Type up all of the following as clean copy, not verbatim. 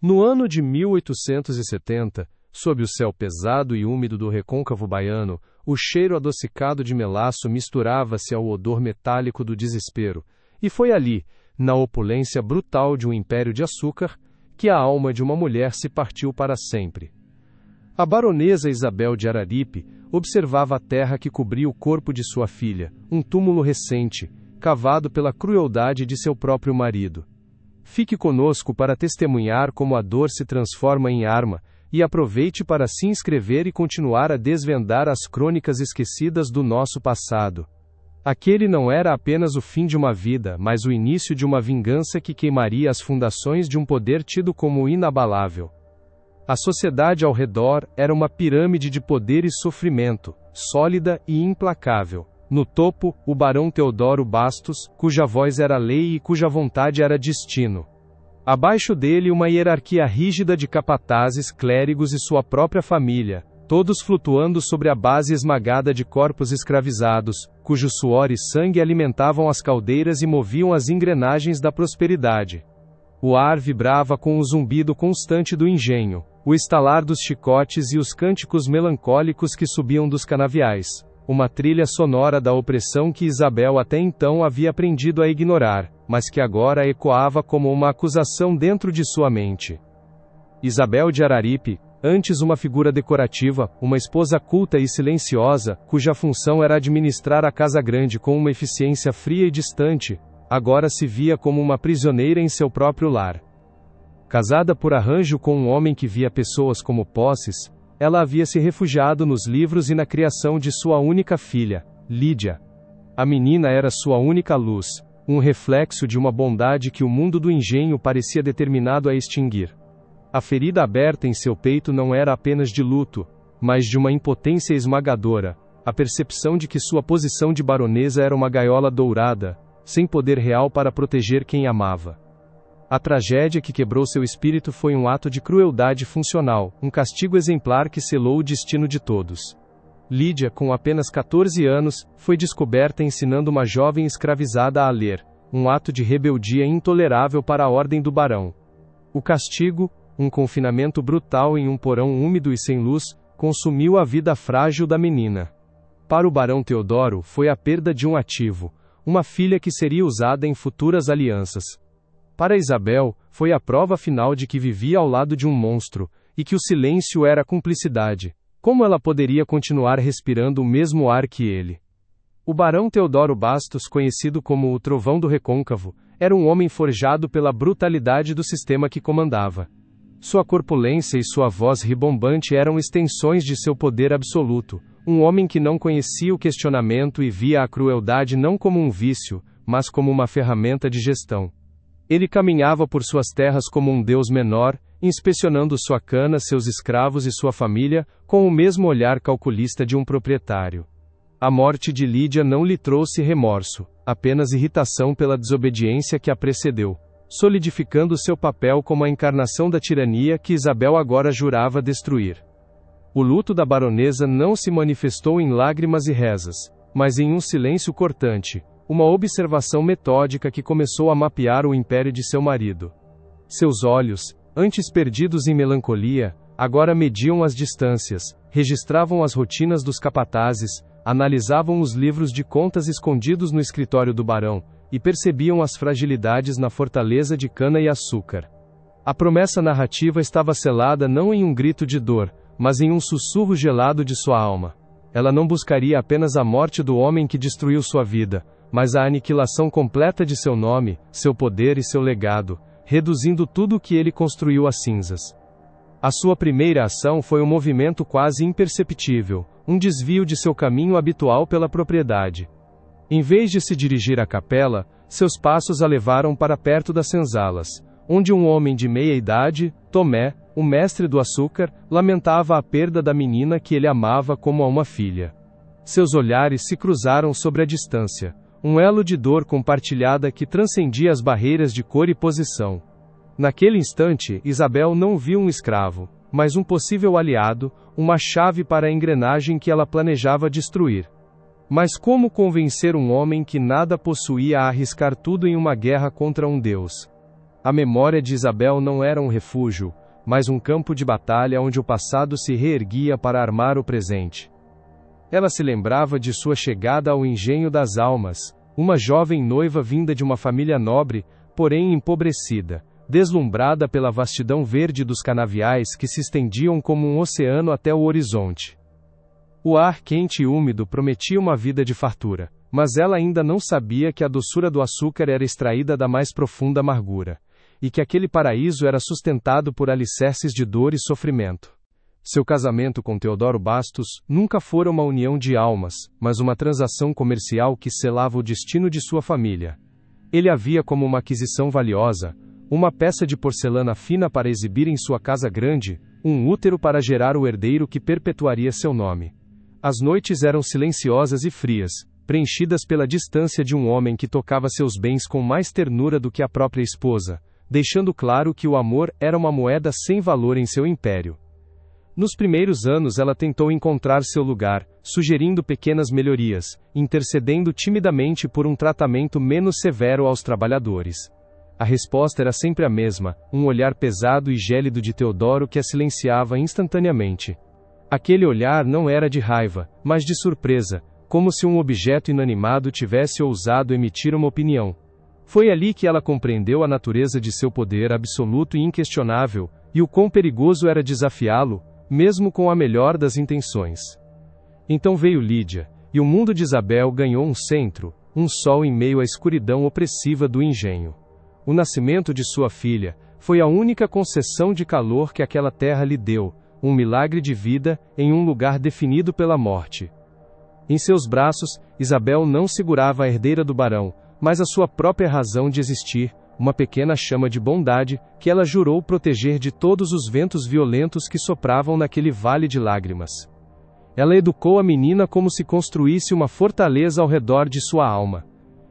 No ano de 1870, sob o céu pesado e úmido do recôncavo baiano, o cheiro adocicado de melaço misturava-se ao odor metálico do desespero, e foi ali, na opulência brutal de um império de açúcar, que a alma de uma mulher se partiu para sempre. A baronesa Isabel de Araripe observava a terra que cobria o corpo de sua filha, um túmulo recente, cavado pela crueldade de seu próprio marido. Fique conosco para testemunhar como a dor se transforma em arma, e aproveite para se inscrever e continuar a desvendar as crônicas esquecidas do nosso passado. Aquele não era apenas o fim de uma vida, mas o início de uma vingança que queimaria as fundações de um poder tido como inabalável. A sociedade ao redor era uma pirâmide de poder e sofrimento, sólida e implacável. No topo, o barão Teodoro Bastos, cuja voz era lei e cuja vontade era destino. Abaixo dele, uma hierarquia rígida de capatazes, clérigos e sua própria família, todos flutuando sobre a base esmagada de corpos escravizados, cujo suor e sangue alimentavam as caldeiras e moviam as engrenagens da prosperidade. O ar vibrava com o zumbido constante do engenho, o estalar dos chicotes e os cânticos melancólicos que subiam dos canaviais, uma trilha sonora da opressão que Isabel até então havia aprendido a ignorar, mas que agora ecoava como uma acusação dentro de sua mente. Isabel de Araripe, antes uma figura decorativa, uma esposa culta e silenciosa, cuja função era administrar a casa grande com uma eficiência fria e distante, agora se via como uma prisioneira em seu próprio lar. Casada por arranjo com um homem que via pessoas como posses, ela havia se refugiado nos livros e na criação de sua única filha, Lídia. A menina era sua única luz, um reflexo de uma bondade que o mundo do engenho parecia determinado a extinguir. A ferida aberta em seu peito não era apenas de luto, mas de uma impotência esmagadora, a percepção de que sua posição de baronesa era uma gaiola dourada, sem poder real para proteger quem amava. A tragédia que quebrou seu espírito foi um ato de crueldade funcional, um castigo exemplar que selou o destino de todos. Lídia, com apenas 14 anos, foi descoberta ensinando uma jovem escravizada a ler, um ato de rebeldia intolerável para a ordem do barão. O castigo, um confinamento brutal em um porão úmido e sem luz, consumiu a vida frágil da menina. Para o barão Teodoro, foi a perda de um ativo, uma filha que seria usada em futuras alianças. Para Isabel, foi a prova final de que vivia ao lado de um monstro, e que o silêncio era cumplicidade. Como ela poderia continuar respirando o mesmo ar que ele? O barão Teodoro Bastos, conhecido como o Trovão do Recôncavo, era um homem forjado pela brutalidade do sistema que comandava. Sua corpulência e sua voz ribombante eram extensões de seu poder absoluto, um homem que não conhecia o questionamento e via a crueldade não como um vício, mas como uma ferramenta de gestão. Ele caminhava por suas terras como um deus menor, inspecionando sua cana, seus escravos e sua família, com o mesmo olhar calculista de um proprietário. A morte de Lídia não lhe trouxe remorso, apenas irritação pela desobediência que a precedeu, solidificando seu papel como a encarnação da tirania que Isabel agora jurava destruir. O luto da baronesa não se manifestou em lágrimas e rezas, mas em um silêncio cortante, uma observação metódica que começou a mapear o império de seu marido. Seus olhos, antes perdidos em melancolia, agora mediam as distâncias, registravam as rotinas dos capatazes, analisavam os livros de contas escondidos no escritório do barão, e percebiam as fragilidades na fortaleza de cana-e-açúcar. A promessa narrativa estava selada não em um grito de dor, mas em um sussurro gelado de sua alma. Ela não buscaria apenas a morte do homem que destruiu sua vida, mas a aniquilação completa de seu nome, seu poder e seu legado, reduzindo tudo o que ele construiu a cinzas. A sua primeira ação foi um movimento quase imperceptível, um desvio de seu caminho habitual pela propriedade. Em vez de se dirigir à capela, seus passos a levaram para perto das senzalas, onde um homem de meia idade, Tomé, o mestre do açúcar, lamentava a perda da menina que ele amava como a uma filha. Seus olhares se cruzaram sobre a distância, um elo de dor compartilhada que transcendia as barreiras de cor e posição. Naquele instante, Isabel não viu um escravo, mas um possível aliado, uma chave para a engrenagem que ela planejava destruir. Mas como convencer um homem que nada possuía a arriscar tudo em uma guerra contra um deus? A memória de Isabel não era um refúgio, mas um campo de batalha onde o passado se reerguia para armar o presente. Ela se lembrava de sua chegada ao Engenho das Almas, uma jovem noiva vinda de uma família nobre, porém empobrecida, deslumbrada pela vastidão verde dos canaviais que se estendiam como um oceano até o horizonte. O ar quente e úmido prometia uma vida de fartura, mas ela ainda não sabia que a doçura do açúcar era extraída da mais profunda amargura, e que aquele paraíso era sustentado por alicerces de dor e sofrimento. Seu casamento com Teodoro Bastos nunca fora uma união de almas, mas uma transação comercial que selava o destino de sua família. Ele a via como uma aquisição valiosa, uma peça de porcelana fina para exibir em sua casa grande, um útero para gerar o herdeiro que perpetuaria seu nome. As noites eram silenciosas e frias, preenchidas pela distância de um homem que tocava seus bens com mais ternura do que a própria esposa, deixando claro que o amor era uma moeda sem valor em seu império. Nos primeiros anos ela tentou encontrar seu lugar, sugerindo pequenas melhorias, intercedendo timidamente por um tratamento menos severo aos trabalhadores. A resposta era sempre a mesma, um olhar pesado e gélido de Teodoro que a silenciava instantaneamente. Aquele olhar não era de raiva, mas de surpresa, como se um objeto inanimado tivesse ousado emitir uma opinião. Foi ali que ela compreendeu a natureza de seu poder absoluto e inquestionável, e o quão perigoso era desafiá-lo, mesmo com a melhor das intenções. Então veio Lídia, e o mundo de Isabel ganhou um centro, um sol em meio à escuridão opressiva do engenho. O nascimento de sua filha foi a única concessão de calor que aquela terra lhe deu, um milagre de vida em um lugar definido pela morte. Em seus braços, Isabel não segurava a herdeira do barão, mas a sua própria razão de existir, uma pequena chama de bondade, que ela jurou proteger de todos os ventos violentos que sopravam naquele vale de lágrimas. Ela educou a menina como se construísse uma fortaleza ao redor de sua alma.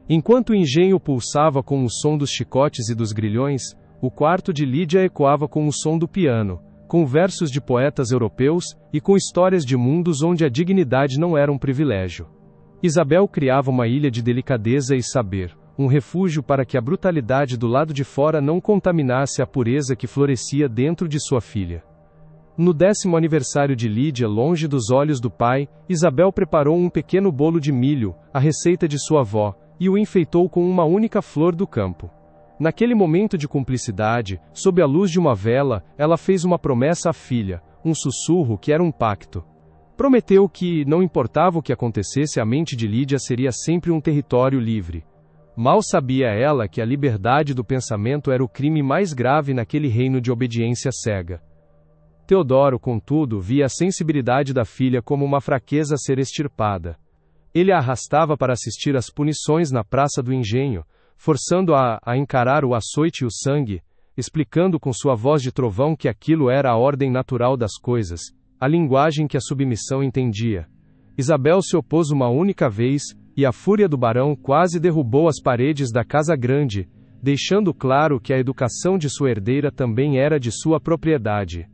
Enquanto o engenho pulsava com o som dos chicotes e dos grilhões, o quarto de Lídia ecoava com o som do piano, com versos de poetas europeus, e com histórias de mundos onde a dignidade não era um privilégio. Isabel criava uma ilha de delicadeza e saber, um refúgio para que a brutalidade do lado de fora não contaminasse a pureza que florescia dentro de sua filha. No 10º aniversário de Lídia, longe dos olhos do pai, Isabel preparou um pequeno bolo de milho, a receita de sua avó, e o enfeitou com uma única flor do campo. Naquele momento de cumplicidade, sob a luz de uma vela, ela fez uma promessa à filha, um sussurro que era um pacto. Prometeu que, não importava o que acontecesse, a mente de Lídia seria sempre um território livre. Mal sabia ela que a liberdade do pensamento era o crime mais grave naquele reino de obediência cega. Teodoro, contudo, via a sensibilidade da filha como uma fraqueza a ser extirpada. Ele a arrastava para assistir às punições na praça do engenho, forçando-a a encarar o açoite e o sangue, explicando com sua voz de trovão que aquilo era a ordem natural das coisas, a linguagem que a submissão entendia. Isabel se opôs uma única vez, e a fúria do barão quase derrubou as paredes da casa grande, deixando claro que a educação de sua herdeira também era de sua propriedade.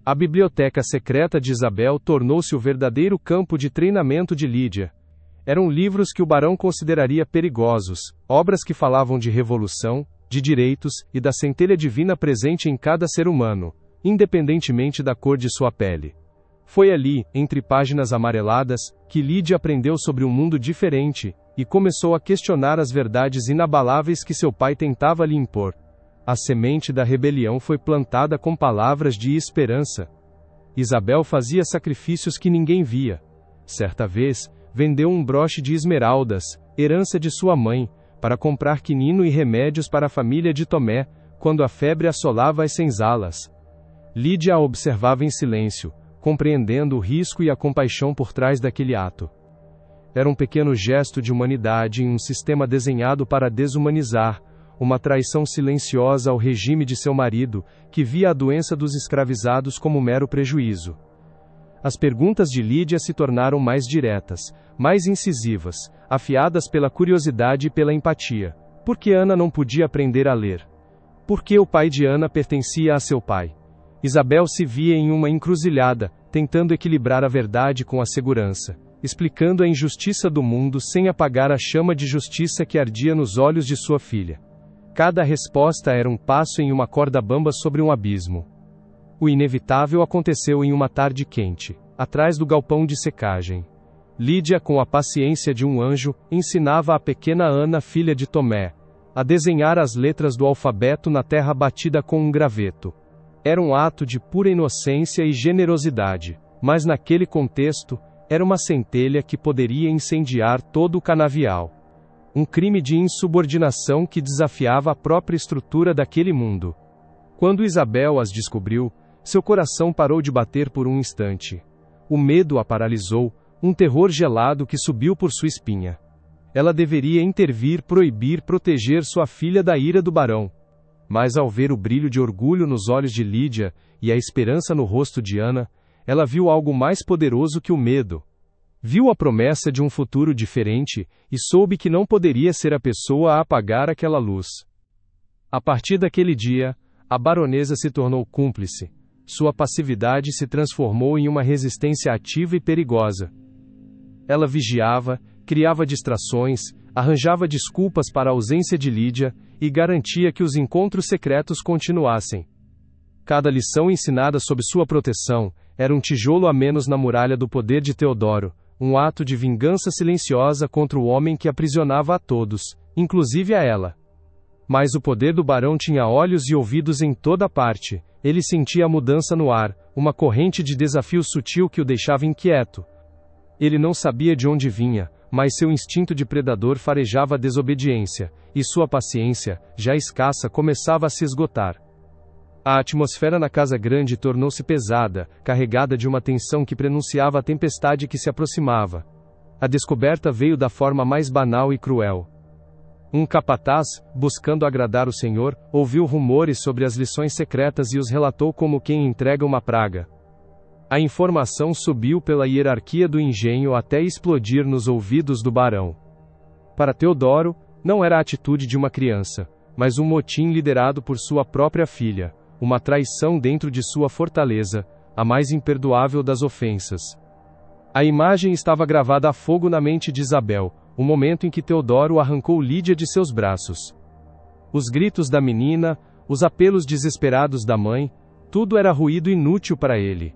A biblioteca secreta de Isabel tornou-se o verdadeiro campo de treinamento de Lídia. Eram livros que o barão consideraria perigosos, obras que falavam de revolução, de direitos e da centelha divina presente em cada ser humano, independentemente da cor de sua pele. Foi ali, entre páginas amareladas, que Lídia aprendeu sobre um mundo diferente, e começou a questionar as verdades inabaláveis que seu pai tentava lhe impor. A semente da rebelião foi plantada com palavras de esperança. Isabel fazia sacrifícios que ninguém via. Certa vez, vendeu um broche de esmeraldas, herança de sua mãe, para comprar quinino e remédios para a família de Tomé, quando a febre assolava as senzalas. Lídia a observava em silêncio, compreendendo o risco e a compaixão por trás daquele ato. Era um pequeno gesto de humanidade em um sistema desenhado para desumanizar, uma traição silenciosa ao regime de seu marido, que via a doença dos escravizados como mero prejuízo. As perguntas de Lídia se tornaram mais diretas, mais incisivas, afiadas pela curiosidade e pela empatia. Por que Ana não podia aprender a ler? Por que o pai de Ana pertencia a seu pai? Isabel se via em uma encruzilhada, tentando equilibrar a verdade com a segurança, explicando a injustiça do mundo sem apagar a chama de justiça que ardia nos olhos de sua filha. Cada resposta era um passo em uma corda bamba sobre um abismo. O inevitável aconteceu em uma tarde quente, atrás do galpão de secagem. Lídia, com a paciência de um anjo, ensinava a pequena Ana, filha de Tomé, a desenhar as letras do alfabeto na terra batida com um graveto. Era um ato de pura inocência e generosidade, mas naquele contexto, era uma centelha que poderia incendiar todo o canavial. Um crime de insubordinação que desafiava a própria estrutura daquele mundo. Quando Isabel as descobriu, seu coração parou de bater por um instante. O medo a paralisou, um terror gelado que subiu por sua espinha. Ela deveria intervir, proibir, proteger sua filha da ira do barão. Mas ao ver o brilho de orgulho nos olhos de Lídia, e a esperança no rosto de Ana, ela viu algo mais poderoso que o medo. Viu a promessa de um futuro diferente, e soube que não poderia ser a pessoa a apagar aquela luz. A partir daquele dia, a baronesa se tornou cúmplice. Sua passividade se transformou em uma resistência ativa e perigosa. Ela vigiava, criava distrações, arranjava desculpas para a ausência de Lídia, e garantia que os encontros secretos continuassem. Cada lição ensinada sob sua proteção, era um tijolo a menos na muralha do poder de Teodoro, um ato de vingança silenciosa contra o homem que aprisionava a todos, inclusive a ela. Mas o poder do barão tinha olhos e ouvidos em toda parte. Ele sentia a mudança no ar, uma corrente de desafio sutil que o deixava inquieto. Ele não sabia de onde vinha, mas seu instinto de predador farejava a desobediência, e sua paciência, já escassa, começava a se esgotar. A atmosfera na casa grande tornou-se pesada, carregada de uma tensão que prenunciava a tempestade que se aproximava. A descoberta veio da forma mais banal e cruel. Um capataz, buscando agradar o Senhor, ouviu rumores sobre as lições secretas e os relatou como quem entrega uma praga. A informação subiu pela hierarquia do engenho até explodir nos ouvidos do barão. Para Teodoro, não era a atitude de uma criança, mas um motim liderado por sua própria filha, uma traição dentro de sua fortaleza, a mais imperdoável das ofensas. A imagem estava gravada a fogo na mente de Isabel, o momento em que Teodoro arrancou Lídia de seus braços. Os gritos da menina, os apelos desesperados da mãe, tudo era ruído inútil para ele.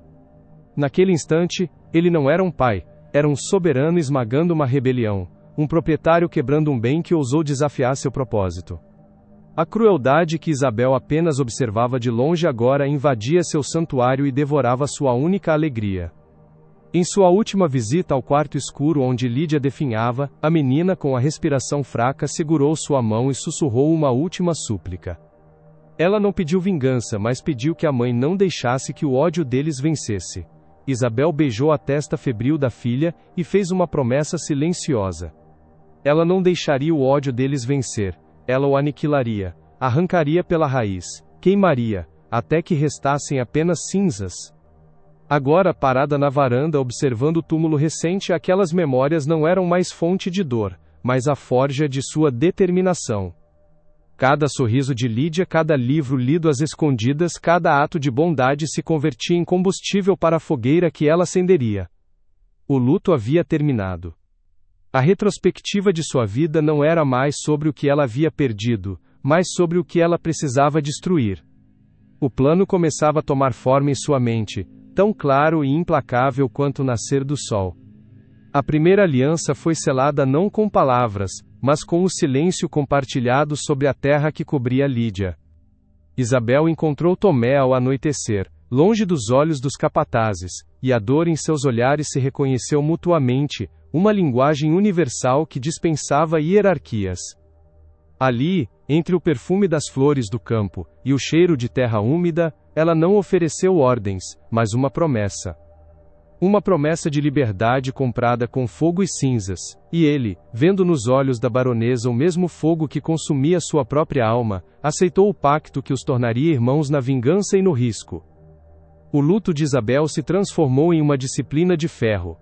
Naquele instante, ele não era um pai, era um soberano esmagando uma rebelião, um proprietário quebrando um bem que ousou desafiar seu propósito. A crueldade que Isabel apenas observava de longe agora invadia seu santuário e devorava sua única alegria. Em sua última visita ao quarto escuro onde Lídia definhava, a menina com a respiração fraca segurou sua mão e sussurrou uma última súplica. Ela não pediu vingança, mas pediu que a mãe não deixasse que o ódio deles vencesse. Isabel beijou a testa febril da filha, e fez uma promessa silenciosa. Ela não deixaria o ódio deles vencer, ela o aniquilaria, arrancaria pela raiz, queimaria, até que restassem apenas cinzas. Agora parada na varanda observando o túmulo recente, aquelas memórias não eram mais fonte de dor, mas a forja de sua determinação. Cada sorriso de Lídia, cada livro lido às escondidas, cada ato de bondade se convertia em combustível para a fogueira que ela acenderia. O luto havia terminado. A retrospectiva de sua vida não era mais sobre o que ela havia perdido, mas sobre o que ela precisava destruir. O plano começava a tomar forma em sua mente, tão claro e implacável quanto o nascer do sol. A primeira aliança foi selada não com palavras, mas com o silêncio compartilhado sobre a terra que cobria Lídia. Isabel encontrou Tomé ao anoitecer, longe dos olhos dos capatazes, e a dor em seus olhares se reconheceu mutuamente, uma linguagem universal que dispensava hierarquias. Ali, entre o perfume das flores do campo e o cheiro de terra úmida, ela não ofereceu ordens, mas uma promessa. Uma promessa de liberdade comprada com fogo e cinzas, e ele, vendo nos olhos da baronesa o mesmo fogo que consumia sua própria alma, aceitou o pacto que os tornaria irmãos na vingança e no risco. O luto de Isabel se transformou em uma disciplina de ferro.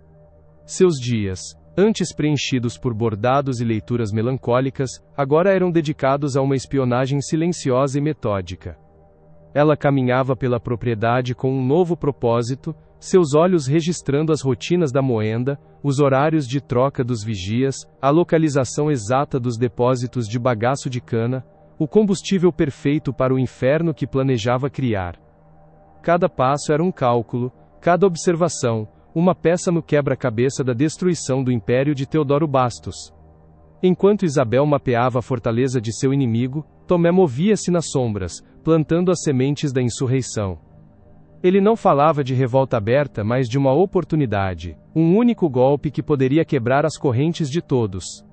Seus dias, antes preenchidos por bordados e leituras melancólicas, agora eram dedicados a uma espionagem silenciosa e metódica. Ela caminhava pela propriedade com um novo propósito, seus olhos registrando as rotinas da moenda, os horários de troca dos vigias, a localização exata dos depósitos de bagaço de cana, o combustível perfeito para o inferno que planejava criar. Cada passo era um cálculo, cada observação, uma peça no quebra-cabeça da destruição do império de Teodoro Bastos. Enquanto Isabel mapeava a fortaleza de seu inimigo, Tomé movia-se nas sombras, plantando as sementes da insurreição. Ele não falava de revolta aberta, mas de uma oportunidade, um único golpe que poderia quebrar as correntes de todos.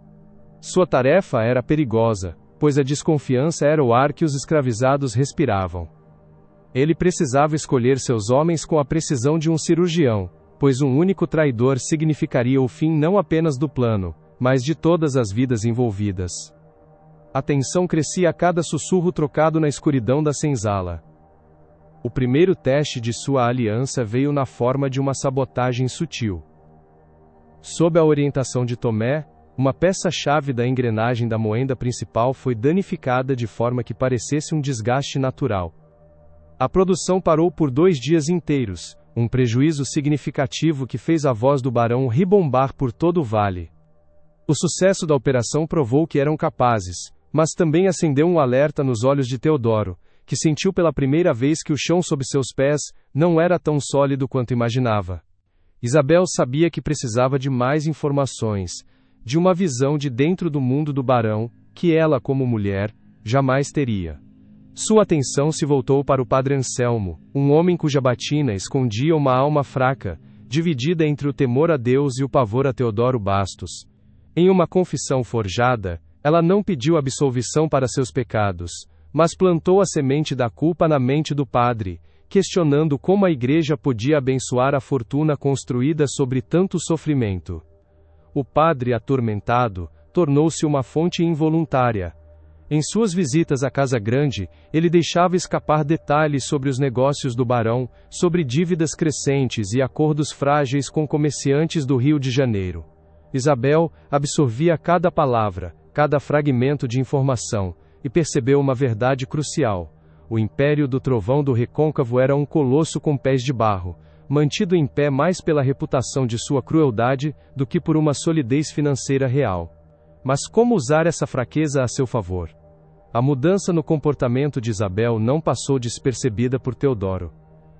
Sua tarefa era perigosa, pois a desconfiança era o ar que os escravizados respiravam. Ele precisava escolher seus homens com a precisão de um cirurgião, pois um único traidor significaria o fim não apenas do plano, mas de todas as vidas envolvidas. A tensão crescia a cada sussurro trocado na escuridão da senzala. O primeiro teste de sua aliança veio na forma de uma sabotagem sutil. Sob a orientação de Tomé, uma peça-chave da engrenagem da moenda principal foi danificada de forma que parecesse um desgaste natural. A produção parou por 2 dias inteiros, um prejuízo significativo que fez a voz do barão ribombar por todo o vale. O sucesso da operação provou que eram capazes, mas também acendeu um alerta nos olhos de Teodoro, que sentiu pela primeira vez que o chão sob seus pés não era tão sólido quanto imaginava. Isabel sabia que precisava de mais informações, de uma visão de dentro do mundo do barão, que ela, como mulher, jamais teria. Sua atenção se voltou para o padre Anselmo, um homem cuja batina escondia uma alma fraca, dividida entre o temor a Deus e o pavor a Teodoro Bastos. Em uma confissão forjada, ela não pediu absolvição para seus pecados, mas plantou a semente da culpa na mente do padre, questionando como a igreja podia abençoar a fortuna construída sobre tanto sofrimento. O padre, atormentado, tornou-se uma fonte involuntária. Em suas visitas à Casa Grande, ele deixava escapar detalhes sobre os negócios do barão, sobre dívidas crescentes e acordos frágeis com comerciantes do Rio de Janeiro. Isabel absorvia cada palavra, cada fragmento de informação, e percebeu uma verdade crucial. O império do Trovão do Recôncavo era um colosso com pés de barro, mantido em pé mais pela reputação de sua crueldade do que por uma solidez financeira real. Mas como usar essa fraqueza a seu favor? A mudança no comportamento de Isabel não passou despercebida por Teodoro.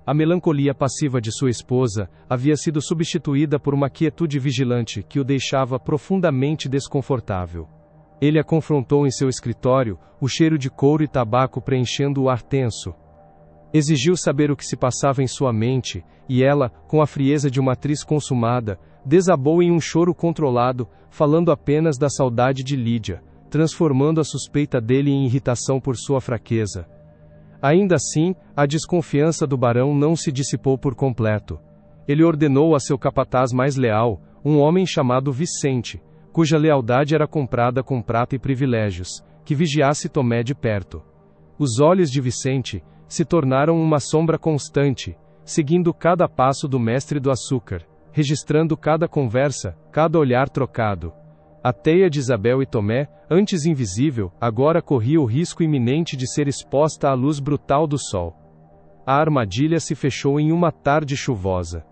A melancolia passiva de sua esposa havia sido substituída por uma quietude vigilante que o deixava profundamente desconfortável. Ele a confrontou em seu escritório, o cheiro de couro e tabaco preenchendo o ar tenso. Exigiu saber o que se passava em sua mente, e ela, com a frieza de uma atriz consumada, desabou em um choro controlado, falando apenas da saudade de Lídia, transformando a suspeita dele em irritação por sua fraqueza. Ainda assim, a desconfiança do barão não se dissipou por completo. Ele ordenou a seu capataz mais leal, um homem chamado Vicente, cuja lealdade era comprada com prata e privilégios, que vigiasse Tomé de perto. Os olhos de Vicente se tornaram uma sombra constante, seguindo cada passo do mestre do açúcar, registrando cada conversa, cada olhar trocado. A teia de Isabel e Tomé, antes invisível, agora corria o risco iminente de ser exposta à luz brutal do sol. A armadilha se fechou em uma tarde chuvosa.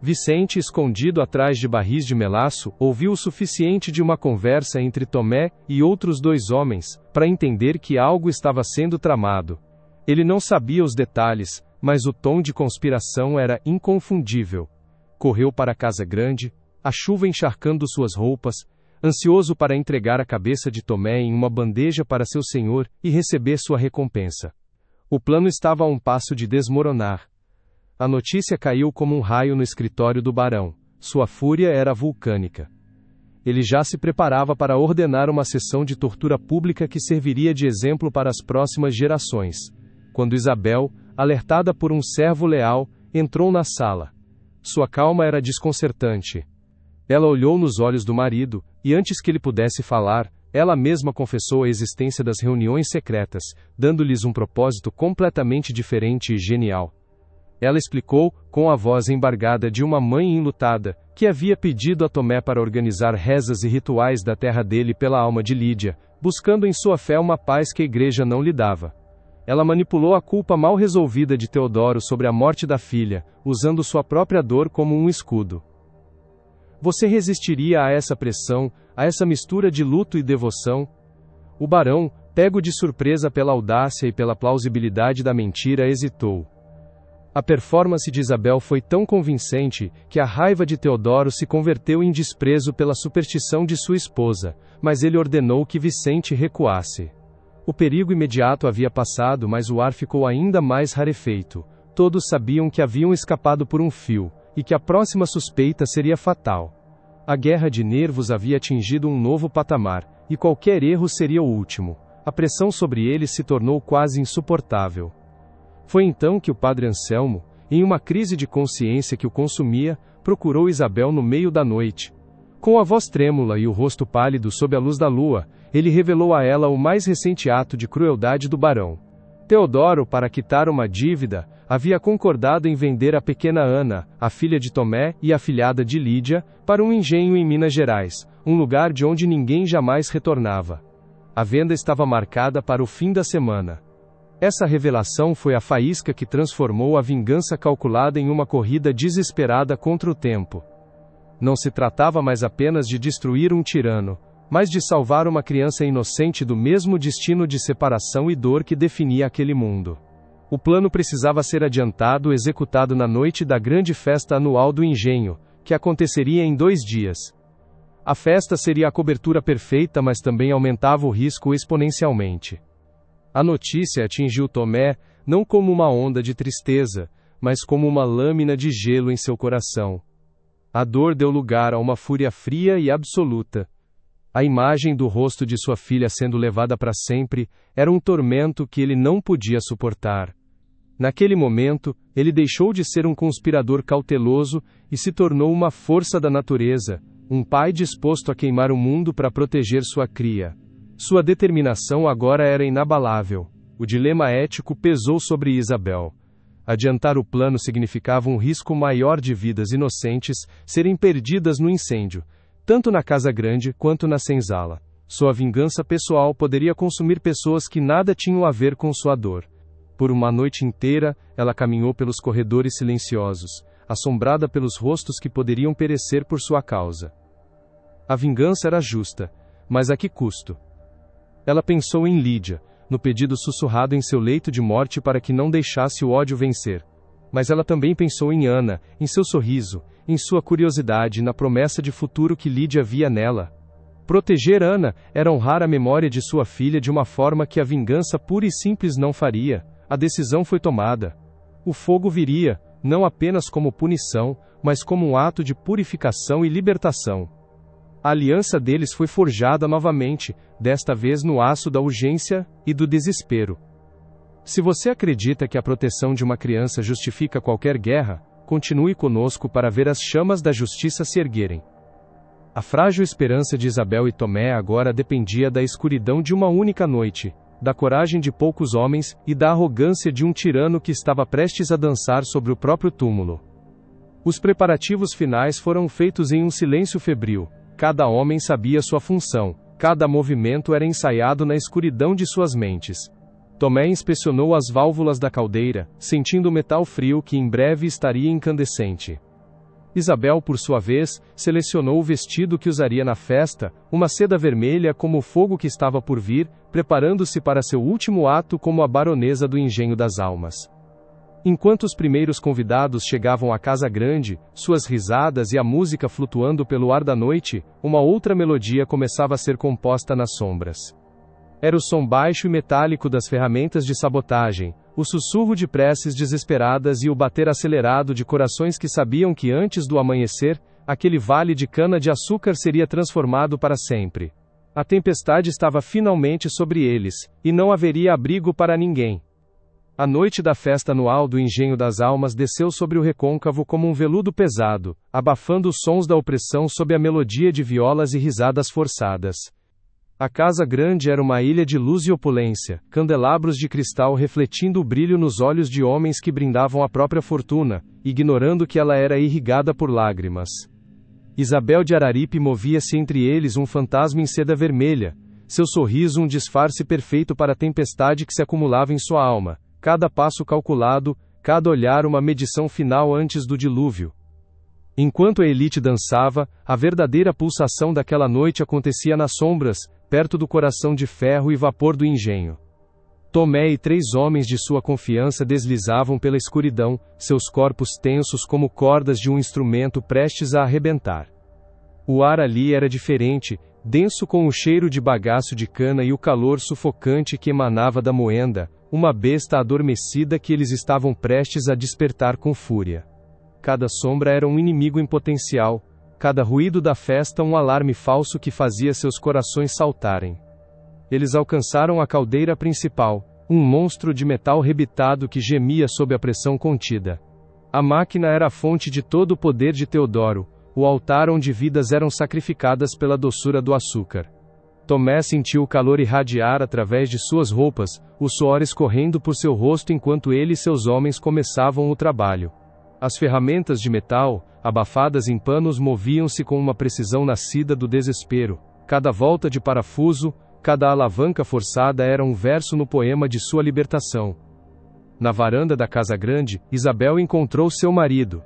Vicente, escondido atrás de barris de melaço, ouviu o suficiente de uma conversa entre Tomé e outros 2 homens, para entender que algo estava sendo tramado. Ele não sabia os detalhes, mas o tom de conspiração era inconfundível. Correu para a Casa Grande, a chuva encharcando suas roupas, ansioso para entregar a cabeça de Tomé em uma bandeja para seu senhor e receber sua recompensa. O plano estava a um passo de desmoronar. A notícia caiu como um raio no escritório do barão. Sua fúria era vulcânica. Ele já se preparava para ordenar uma sessão de tortura pública que serviria de exemplo para as próximas gerações. Quando Isabel, alertada por um servo leal, entrou na sala. Sua calma era desconcertante. Ela olhou nos olhos do marido, e antes que ele pudesse falar, ela mesma confessou a existência das reuniões secretas, dando-lhes um propósito completamente diferente e genial. Ela explicou, com a voz embargada de uma mãe enlutada, que havia pedido a Tomé para organizar rezas e rituais da terra dele pela alma de Lídia, buscando em sua fé uma paz que a igreja não lhe dava. Ela manipulou a culpa mal resolvida de Teodoro sobre a morte da filha, usando sua própria dor como um escudo. Você resistiria a essa pressão, a essa mistura de luto e devoção? O barão, Pego de surpresa pela audácia e pela plausibilidade da mentira, hesitou. A performance de Isabel foi tão convincente, que a raiva de Teodoro se converteu em desprezo pela superstição de sua esposa, mas ele ordenou que Vicente recuasse. O perigo imediato havia passado, mas o ar ficou ainda mais rarefeito. Todos sabiam que haviam escapado por um fio, e que a próxima suspeita seria fatal. A guerra de nervos havia atingido um novo patamar, e qualquer erro seria o último. A pressão sobre eles se tornou quase insuportável. Foi então que o padre Anselmo, em uma crise de consciência que o consumia, procurou Isabel no meio da noite. Com a voz trêmula e o rosto pálido sob a luz da lua, ele revelou a ela o mais recente ato de crueldade do barão. Teodoro, para quitar uma dívida, havia concordado em vender a pequena Ana, a filha de Tomé e afilhada de Lídia, para um engenho em Minas Gerais, um lugar de onde ninguém jamais retornava. A venda estava marcada para o fim da semana. Essa revelação foi a faísca que transformou a vingança calculada em uma corrida desesperada contra o tempo. Não se tratava mais apenas de destruir um tirano, mas de salvar uma criança inocente do mesmo destino de separação e dor que definia aquele mundo. O plano precisava ser adiantado, executado na noite da grande festa anual do engenho, que aconteceria em 2 dias. A festa seria a cobertura perfeita, mas também aumentava o risco exponencialmente. A notícia atingiu Tomé, não como uma onda de tristeza, mas como uma lâmina de gelo em seu coração. A dor deu lugar a uma fúria fria e absoluta. A imagem do rosto de sua filha sendo levada para sempre era um tormento que ele não podia suportar. Naquele momento, ele deixou de ser um conspirador cauteloso e se tornou uma força da natureza, um pai disposto a queimar o mundo para proteger sua cria. Sua determinação agora era inabalável. O dilema ético pesou sobre Isabel. Adiantar o plano significava um risco maior de vidas inocentes serem perdidas no incêndio, tanto na casa grande quanto na senzala. Sua vingança pessoal poderia consumir pessoas que nada tinham a ver com sua dor. Por uma noite inteira, ela caminhou pelos corredores silenciosos, assombrada pelos rostos que poderiam perecer por sua causa. A vingança era justa, mas a que custo? Ela pensou em Lídia, no pedido sussurrado em seu leito de morte para que não deixasse o ódio vencer. Mas ela também pensou em Ana, em seu sorriso, em sua curiosidade e na promessa de futuro que Lídia via nela. Proteger Ana era honrar a memória de sua filha de uma forma que a vingança pura e simples não faria. A decisão foi tomada. O fogo viria, não apenas como punição, mas como um ato de purificação e libertação. A aliança deles foi forjada novamente, desta vez no aço da urgência e do desespero. Se você acredita que a proteção de uma criança justifica qualquer guerra, continue conosco para ver as chamas da justiça se erguerem. A frágil esperança de Isabel e Tomé agora dependia da escuridão de uma única noite, da coragem de poucos homens e da arrogância de um tirano que estava prestes a dançar sobre o próprio túmulo. Os preparativos finais foram feitos em um silêncio febril. Cada homem sabia sua função, cada movimento era ensaiado na escuridão de suas mentes. Tomé inspecionou as válvulas da caldeira, sentindo o metal frio que em breve estaria incandescente. Isabel, por sua vez, selecionou o vestido que usaria na festa, uma seda vermelha como o fogo que estava por vir, preparando-se para seu último ato como a baronesa do Engenho das Almas. Enquanto os primeiros convidados chegavam à casa grande, suas risadas e a música flutuando pelo ar da noite, uma outra melodia começava a ser composta nas sombras. Era o som baixo e metálico das ferramentas de sabotagem, o sussurro de preces desesperadas e o bater acelerado de corações que sabiam que antes do amanhecer, aquele vale de cana-de-açúcar seria transformado para sempre. A tempestade estava finalmente sobre eles, e não haveria abrigo para ninguém. A noite da festa anual do Engenho das Almas desceu sobre o recôncavo como um veludo pesado, abafando os sons da opressão sob a melodia de violas e risadas forçadas. A casa grande era uma ilha de luz e opulência, candelabros de cristal refletindo o brilho nos olhos de homens que brindavam a própria fortuna, ignorando que ela era irrigada por lágrimas. Isabel de Araripe movia-se entre eles um fantasma em seda vermelha, seu sorriso um disfarce perfeito para a tempestade que se acumulava em sua alma. Cada passo calculado, cada olhar uma medição final antes do dilúvio. Enquanto a elite dançava, a verdadeira pulsação daquela noite acontecia nas sombras, perto do coração de ferro e vapor do engenho. Tomé e 3 homens de sua confiança deslizavam pela escuridão, seus corpos tensos como cordas de um instrumento prestes a arrebentar. O ar ali era diferente, denso com o cheiro de bagaço de cana e o calor sufocante que emanava da moenda, uma besta adormecida que eles estavam prestes a despertar com fúria. Cada sombra era um inimigo em potencial, cada ruído da festa um alarme falso que fazia seus corações saltarem. Eles alcançaram a caldeira principal, um monstro de metal rebitado que gemia sob a pressão contida. A máquina era a fonte de todo o poder de Teodoro, o altar onde vidas eram sacrificadas pela doçura do açúcar. Tomé sentiu o calor irradiar através de suas roupas, o suor escorrendo por seu rosto enquanto ele e seus homens começavam o trabalho. As ferramentas de metal, abafadas em panos, moviam-se com uma precisão nascida do desespero. Cada volta de parafuso, cada alavanca forçada era um verso no poema de sua libertação. Na varanda da casa grande, Isabel encontrou seu marido.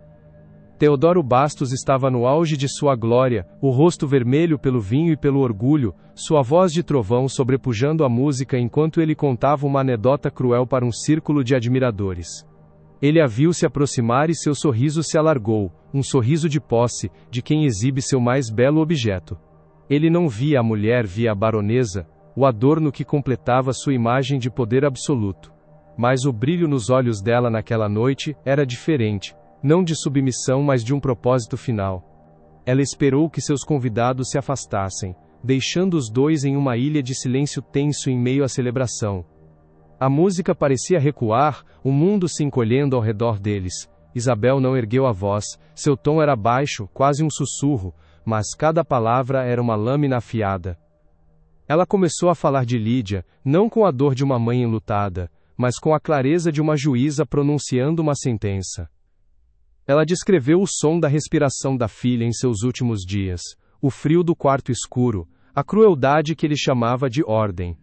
Teodoro Bastos estava no auge de sua glória, o rosto vermelho pelo vinho e pelo orgulho, sua voz de trovão sobrepujando a música enquanto ele contava uma anedota cruel para um círculo de admiradores. Ele a viu se aproximar e seu sorriso se alargou, um sorriso de posse, de quem exibe seu mais belo objeto. Ele não via a mulher, via a baronesa, o adorno que completava sua imagem de poder absoluto. Mas o brilho nos olhos dela naquela noite era diferente. Não de submissão, mas de um propósito final. Ela esperou que seus convidados se afastassem, deixando os dois em uma ilha de silêncio tenso em meio à celebração. A música parecia recuar, o mundo se encolhendo ao redor deles. Isabel não ergueu a voz, seu tom era baixo, quase um sussurro, mas cada palavra era uma lâmina afiada. Ela começou a falar de Lídia, não com a dor de uma mãe enlutada, mas com a clareza de uma juíza pronunciando uma sentença. Ela descreveu o som da respiração da filha em seus últimos dias, o frio do quarto escuro, a crueldade que ele chamava de ordem.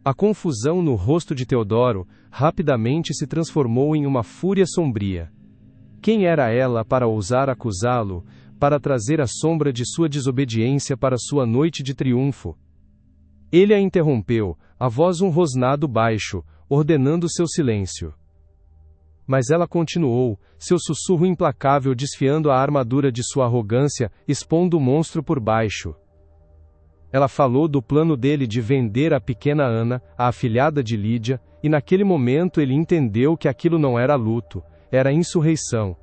A confusão no rosto de Teodoro rapidamente se transformou em uma fúria sombria. Quem era ela para ousar acusá-lo, para trazer a sombra de sua desobediência para sua noite de triunfo? Ele a interrompeu, a voz um rosnado baixo, ordenando seu silêncio. Mas ela continuou, seu sussurro implacável desfiando a armadura de sua arrogância, expondo o monstro por baixo. Ela falou do plano dele de vender a pequena Ana, a afilhada de Lídia, e naquele momento ele entendeu que aquilo não era luto, era insurreição.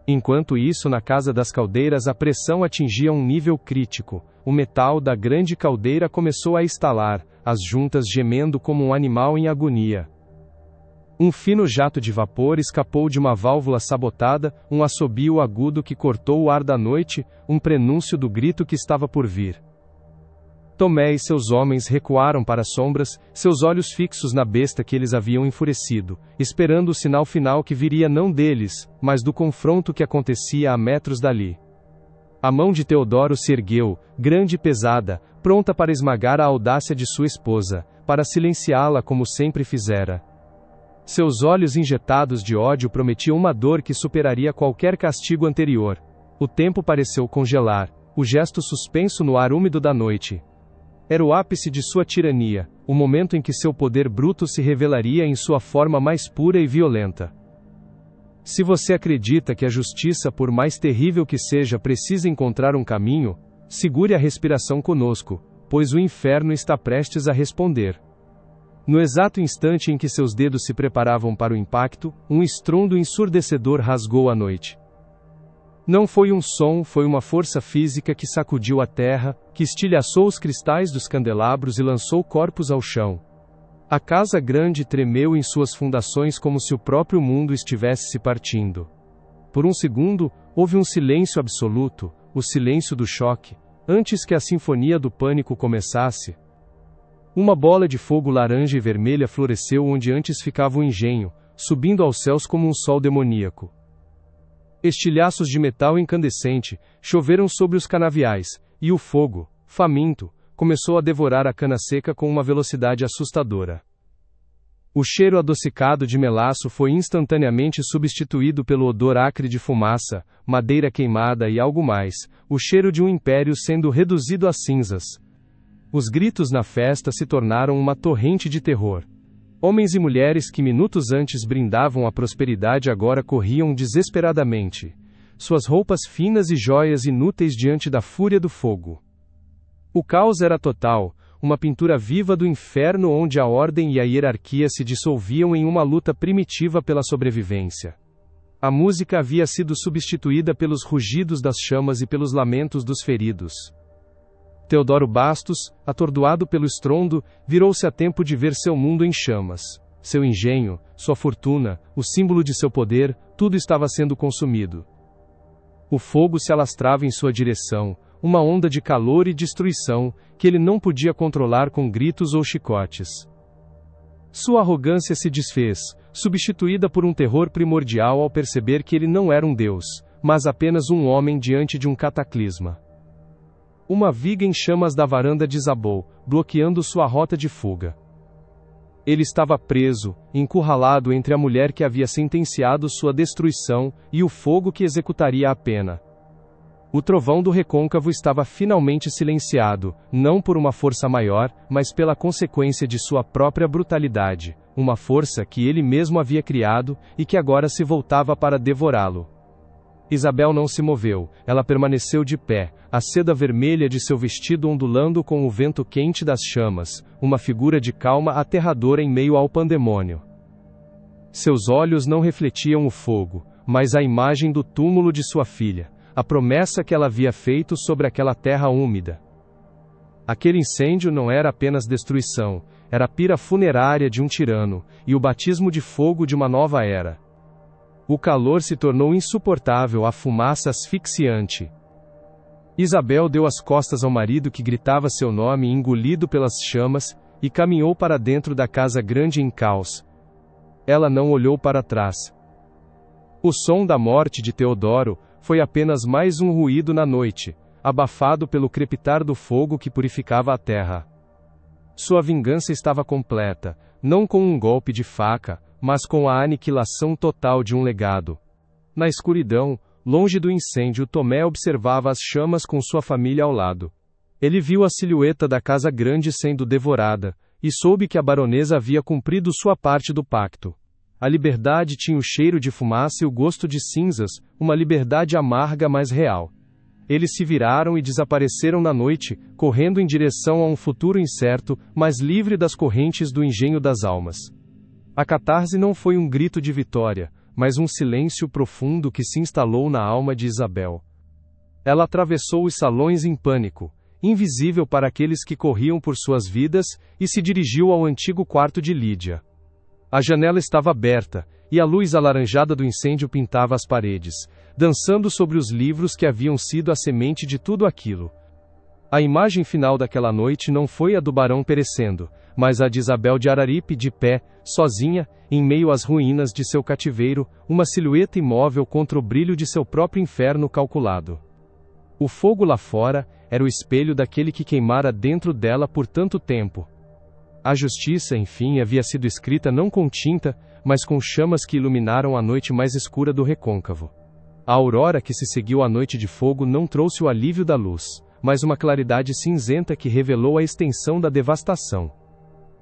Enquanto isso, na casa das caldeiras a pressão atingia um nível crítico, o metal da grande caldeira começou a estalar, as juntas gemendo como um animal em agonia. Um fino jato de vapor escapou de uma válvula sabotada, um assobio agudo que cortou o ar da noite, um prenúncio do grito que estava por vir. Tomé e seus homens recuaram para as sombras, seus olhos fixos na besta que eles haviam enfurecido, esperando o sinal final que viria não deles, mas do confronto que acontecia a metros dali. A mão de Teodoro se ergueu, grande e pesada, pronta para esmagar a audácia de sua esposa, para silenciá-la como sempre fizera. Seus olhos injetados de ódio prometiam uma dor que superaria qualquer castigo anterior. O tempo pareceu congelar, o gesto suspenso no ar úmido da noite. Era o ápice de sua tirania, o momento em que seu poder bruto se revelaria em sua forma mais pura e violenta. Se você acredita que a justiça, por mais terrível que seja, precisa encontrar um caminho, segure a respiração conosco, pois o inferno está prestes a responder. No exato instante em que seus dedos se preparavam para o impacto, um estrondo ensurdecedor rasgou a noite. Não foi um som, foi uma força física que sacudiu a terra, que estilhaçou os cristais dos candelabros e lançou corpos ao chão. A casa grande tremeu em suas fundações como se o próprio mundo estivesse se partindo. Por um segundo, houve um silêncio absoluto, o silêncio do choque, antes que a sinfonia do pânico começasse. Uma bola de fogo laranja e vermelha floresceu onde antes ficava o engenho, subindo aos céus como um sol demoníaco. Estilhaços de metal incandescente choveram sobre os canaviais, e o fogo, faminto, começou a devorar a cana seca com uma velocidade assustadora. O cheiro adocicado de melaço foi instantaneamente substituído pelo odor acre de fumaça, madeira queimada e algo mais, o cheiro de um império sendo reduzido a cinzas. Os gritos na festa se tornaram uma torrente de terror. Homens e mulheres que minutos antes brindavam a prosperidade agora corriam desesperadamente, suas roupas finas e joias inúteis diante da fúria do fogo. O caos era total, uma pintura viva do inferno onde a ordem e a hierarquia se dissolviam em uma luta primitiva pela sobrevivência. A música havia sido substituída pelos rugidos das chamas e pelos lamentos dos feridos. Teodoro Bastos, atordoado pelo estrondo, virou-se a tempo de ver seu mundo em chamas. Seu engenho, sua fortuna, o símbolo de seu poder, tudo estava sendo consumido. O fogo se alastrava em sua direção, uma onda de calor e destruição, que ele não podia controlar com gritos ou chicotes. Sua arrogância se desfez, substituída por um terror primordial ao perceber que ele não era um deus, mas apenas um homem diante de um cataclisma. Uma viga em chamas da varanda desabou, bloqueando sua rota de fuga. Ele estava preso, encurralado entre a mulher que havia sentenciado sua destruição e o fogo que executaria a pena. O trovão do recôncavo estava finalmente silenciado, não por uma força maior, mas pela consequência de sua própria brutalidade, uma força que ele mesmo havia criado e que agora se voltava para devorá-lo. Isabel não se moveu, ela permaneceu de pé, a seda vermelha de seu vestido ondulando com o vento quente das chamas, uma figura de calma aterradora em meio ao pandemônio. Seus olhos não refletiam o fogo, mas a imagem do túmulo de sua filha, a promessa que ela havia feito sobre aquela terra úmida. Aquele incêndio não era apenas destruição, era a pira funerária de um tirano, e o batismo de fogo de uma nova era. O calor se tornou insuportável, a fumaça asfixiante. Isabel deu as costas ao marido que gritava seu nome engolido pelas chamas, e caminhou para dentro da casa grande em caos. Ela não olhou para trás. O som da morte de Teodoro foi apenas mais um ruído na noite, abafado pelo crepitar do fogo que purificava a terra. Sua vingança estava completa, não com um golpe de faca, mas com a aniquilação total de um legado. Na escuridão, longe do incêndio, Tomé observava as chamas com sua família ao lado. Ele viu a silhueta da casa grande sendo devorada, e soube que a baronesa havia cumprido sua parte do pacto. A liberdade tinha o cheiro de fumaça e o gosto de cinzas, uma liberdade amarga mas real. Eles se viraram e desapareceram na noite, correndo em direção a um futuro incerto, mas livre das correntes do engenho das almas. A catarse não foi um grito de vitória, mas um silêncio profundo que se instalou na alma de Isabel. Ela atravessou os salões em pânico, invisível para aqueles que corriam por suas vidas, e se dirigiu ao antigo quarto de Lídia. A janela estava aberta, e a luz alaranjada do incêndio pintava as paredes, dançando sobre os livros que haviam sido a semente de tudo aquilo. A imagem final daquela noite não foi a do barão perecendo, mas a de Isabel de Araripe de pé, sozinha, em meio às ruínas de seu cativeiro, uma silhueta imóvel contra o brilho de seu próprio inferno calculado. O fogo lá fora era o espelho daquele que queimara dentro dela por tanto tempo. A justiça, enfim, havia sido escrita não com tinta, mas com chamas que iluminaram a noite mais escura do recôncavo. A aurora que se seguiu à noite de fogo não trouxe o alívio da luz, mas uma claridade cinzenta que revelou a extensão da devastação.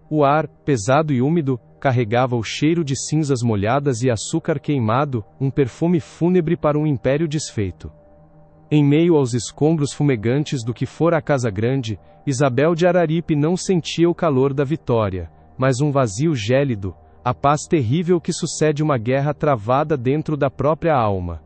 O ar, pesado e úmido, carregava o cheiro de cinzas molhadas e açúcar queimado, um perfume fúnebre para um império desfeito. Em meio aos escombros fumegantes do que fora a Casa Grande, Isabel de Araripe não sentia o calor da vitória, mas um vazio gélido, a paz terrível que sucede uma guerra travada dentro da própria alma.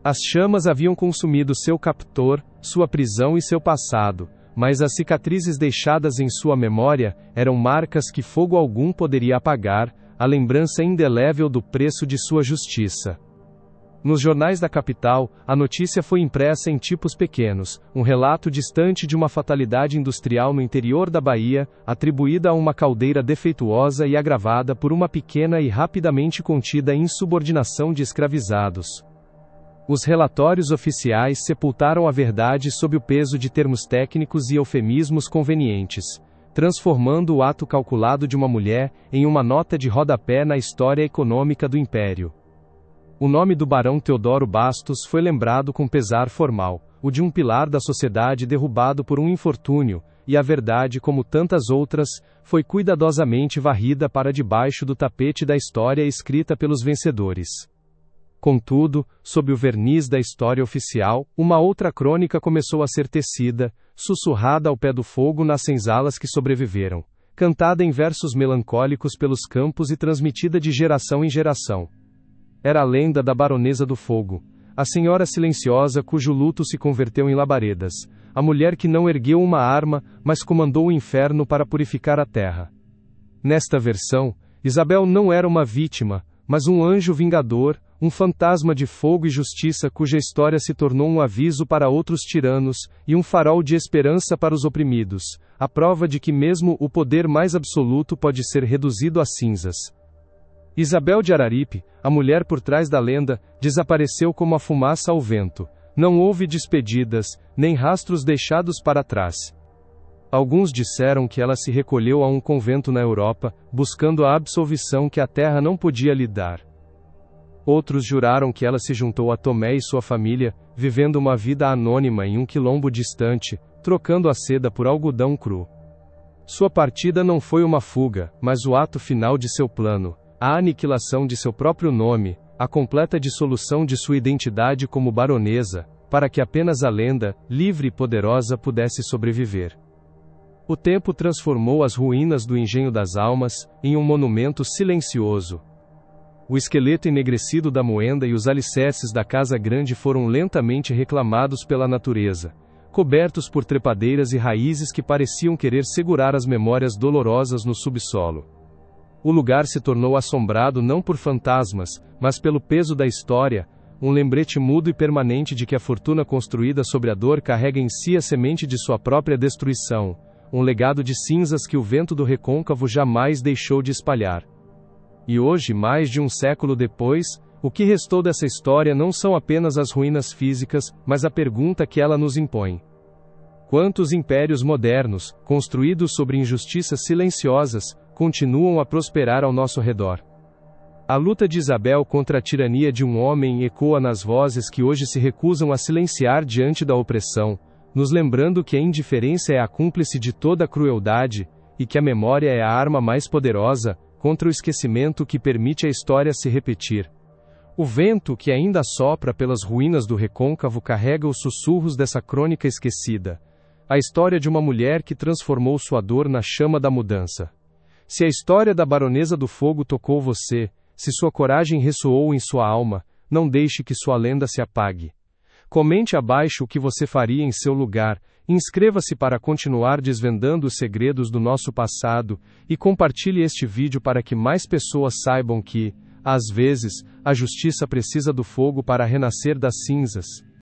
As chamas haviam consumido seu captor, sua prisão e seu passado, mas as cicatrizes deixadas em sua memória eram marcas que fogo algum poderia apagar, a lembrança indelével do preço de sua justiça. Nos jornais da capital, a notícia foi impressa em tipos pequenos, um relato distante de uma fatalidade industrial no interior da Bahia, atribuída a uma caldeira defeituosa e agravada por uma pequena e rapidamente contida insubordinação de escravizados. Os relatórios oficiais sepultaram a verdade sob o peso de termos técnicos e eufemismos convenientes, transformando o ato calculado de uma mulher em uma nota de rodapé na história econômica do império. O nome do barão Teodoro Bastos foi lembrado com pesar formal, o de um pilar da sociedade derrubado por um infortúnio, e a verdade, como tantas outras, foi cuidadosamente varrida para debaixo do tapete da história escrita pelos vencedores. Contudo, sob o verniz da história oficial, uma outra crônica começou a ser tecida, sussurrada ao pé do fogo nas senzalas que sobreviveram, cantada em versos melancólicos pelos campos e transmitida de geração em geração. Era a lenda da Baronesa do Fogo, a senhora silenciosa cujo luto se converteu em labaredas, a mulher que não ergueu uma arma, mas comandou o inferno para purificar a terra. Nesta versão, Isabel não era uma vítima, mas um anjo vingador, um fantasma de fogo e justiça cuja história se tornou um aviso para outros tiranos, e um farol de esperança para os oprimidos, a prova de que mesmo o poder mais absoluto pode ser reduzido a cinzas. Isabel de Araripe, a mulher por trás da lenda, desapareceu como a fumaça ao vento. Não houve despedidas, nem rastros deixados para trás. Alguns disseram que ela se recolheu a um convento na Europa, buscando a absolvição que a terra não podia lhe dar. Outros juraram que ela se juntou a Tomé e sua família, vivendo uma vida anônima em um quilombo distante, trocando a seda por algodão cru. Sua partida não foi uma fuga, mas o ato final de seu plano, a aniquilação de seu próprio nome, a completa dissolução de sua identidade como baronesa, para que apenas a lenda, livre e poderosa, pudesse sobreviver. O tempo transformou as ruínas do Engenho das Almas em um monumento silencioso. O esqueleto enegrecido da moenda e os alicerces da Casa Grande foram lentamente reclamados pela natureza, cobertos por trepadeiras e raízes que pareciam querer segurar as memórias dolorosas no subsolo. O lugar se tornou assombrado não por fantasmas, mas pelo peso da história, um lembrete mudo e permanente de que a fortuna construída sobre a dor carrega em si a semente de sua própria destruição, um legado de cinzas que o vento do recôncavo jamais deixou de espalhar. E hoje, mais de um século depois, o que restou dessa história não são apenas as ruínas físicas, mas a pergunta que ela nos impõe. Quantos impérios modernos, construídos sobre injustiças silenciosas, continuam a prosperar ao nosso redor? A luta de Isabel contra a tirania de um homem ecoa nas vozes que hoje se recusam a silenciar diante da opressão, nos lembrando que a indiferença é a cúmplice de toda a crueldade, e que a memória é a arma mais poderosa, contra o esquecimento que permite a história se repetir. O vento que ainda sopra pelas ruínas do recôncavo carrega os sussurros dessa crônica esquecida, a história de uma mulher que transformou sua dor na chama da mudança. Se a história da Baronesa do Fogo tocou você, se sua coragem ressoou em sua alma, não deixe que sua lenda se apague. Comente abaixo o que você faria em seu lugar, inscreva-se para continuar desvendando os segredos do nosso passado, e compartilhe este vídeo para que mais pessoas saibam que, às vezes, a justiça precisa do fogo para renascer das cinzas.